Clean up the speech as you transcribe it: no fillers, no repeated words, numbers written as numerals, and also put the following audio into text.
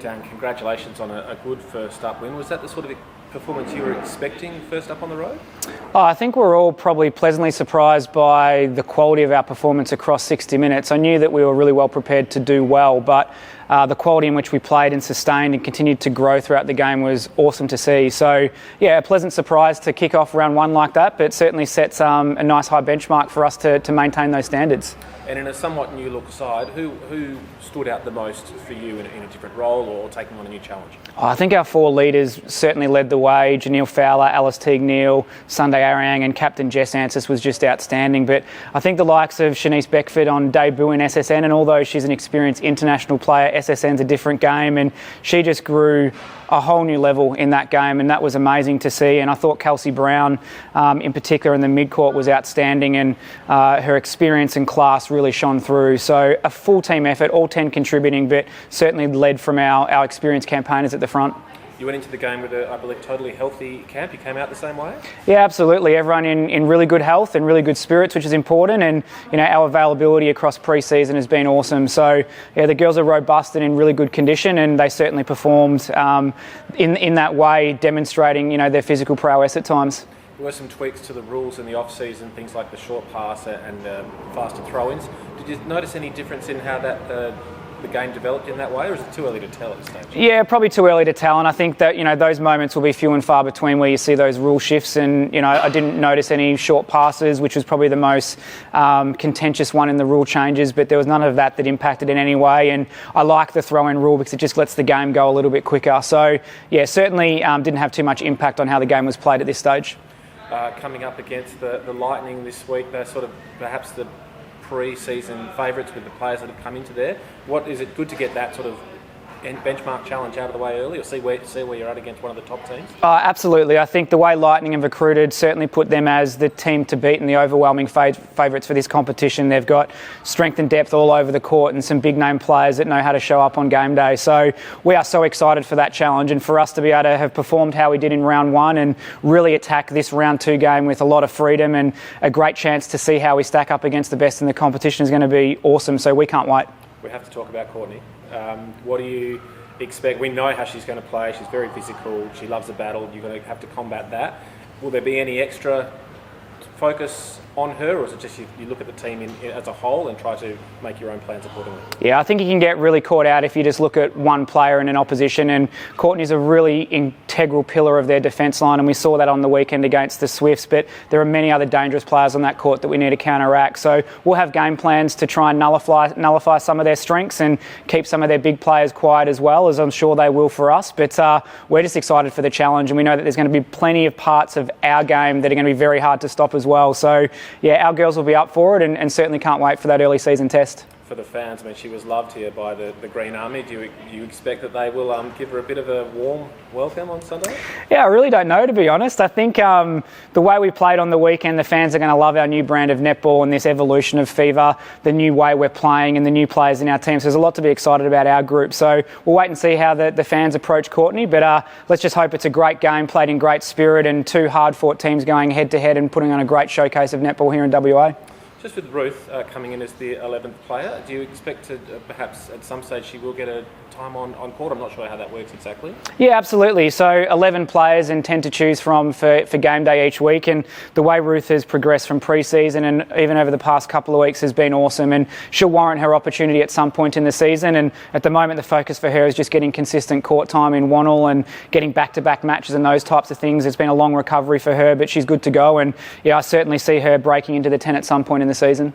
Dan, congratulations on a good first up win. Was that the sort of performance you were expecting first up on the road? Oh, I think we're all probably pleasantly surprised by the quality of our performance across 60 minutes. I knew that we were really well prepared to do well, but the quality in which we played and sustained and continued to grow throughout the game was awesome to see. So, yeah, a pleasant surprise to kick off round one like that, but certainly sets a nice high benchmark for us to maintain those standards. And in a somewhat new look side, who stood out the most for you in a different role or taking on a new challenge? I think our four leaders certainly led the way. Janelle Fowler, Alice Teague-Neal, Sunday Ariang and Captain Jess Ansis was just outstanding. But I think the likes of Shanice Beckford on debut in SSN, and although she's an experienced international player, SSN's a different game, and she just grew a whole new level in that game, and that was amazing to see. And I thought Kelsey Brown, in particular in the mid-court, was outstanding, and her experience and class really shone through. So a full team effort, all 10 contributing, but certainly led from our experienced campaigners at the front. You went into the game with I believe, totally healthy camp. You came out the same way? Yeah, absolutely. Everyone in really good health and really good spirits, which is important. And, our availability across pre-season has been awesome. So, yeah, the girls are robust and in really good condition, and they certainly performed in that way, demonstrating, their physical prowess at times. There were some tweaks to the rules in the off-season, things like the short pass and faster throw-ins. Did you notice any difference in how that the game developed in that way, or is it too early to tell at this stage? Yeah, probably too early to tell, and I think that those moments will be few and far between where you see those rule shifts. And I didn't notice any short passes, which was probably the most contentious one in the rule changes, but there was none of that impacted in any way. And I like the throw-in rule because it just lets the game go a little bit quicker. So yeah, certainly didn't have too much impact on how the game was played at this stage. Coming up against the Lightning this week, they're sort of perhaps the pre-season favourites with the players that have come into there. What is it good to get that sort of benchmark challenge out of the way early, or see where you're at against one of the top teams? Absolutely. I think the way Lightning have recruited certainly put them as the team to beat and the overwhelming favourites for this competition. They've got strength and depth all over the court and some big name players that know how to show up on game day. So we are so excited for that challenge, and for us to be able to have performed how we did in round one and really attack this round two game with a lot of freedom and a great chance to see how we stack up against the best in the competition is going to be awesome. So we can't wait. We have to talk about Courtney. What do you expect? We know how she's going to play. She's very physical. She loves a battle. You're going to have to combat that. Will there be any extra focus on her, or is it just you look at the team as a whole and try to make your own plans accordingly? Yeah, I think you can get really caught out if you just look at one player in an opposition, and Courtney's a really integral pillar of their defence line, and we saw that on the weekend against the Swifts, but there are many other dangerous players on that court that we need to counteract. So we'll have game plans to try and nullify some of their strengths and keep some of their big players quiet as well, as I'm sure they will for us. But we're just excited for the challenge, and we know that there's going to be plenty of parts of our game that are going to be very hard to stop as well. So yeah, our girls will be up for it, and certainly can't wait for that early season test. For the fans, I mean, she was loved here by the Green Army. Do you expect that they will give her a bit of a warm welcome on Sunday? Yeah, I really don't know, to be honest. I think the way we played on the weekend, the fans are going to love our new brand of netball and this evolution of Fever, the new way we're playing and the new players in our team. So there's a lot to be excited about our group. So we'll wait and see how the fans approach Courtney, but let's just hope it's a great game, played in great spirit, and two hard-fought teams going head-to-head and putting on a great showcase of netball here in WA. Just with Ruth coming in as the 11th player, do you expect to perhaps at some stage she will get a time on court? I'm not sure how that works exactly. Yeah, absolutely. So 11 players and 10 to choose from for game day each week, and the way Ruth has progressed from pre-season and even over the past couple of weeks has been awesome, and she'll warrant her opportunity at some point in the season. And at the moment the focus for her is just getting consistent court time in Wonnell and getting back-to-back matches and those types of things. It's been a long recovery for her, but she's good to go, and yeah, I certainly see her breaking into the 10 at some point in the season.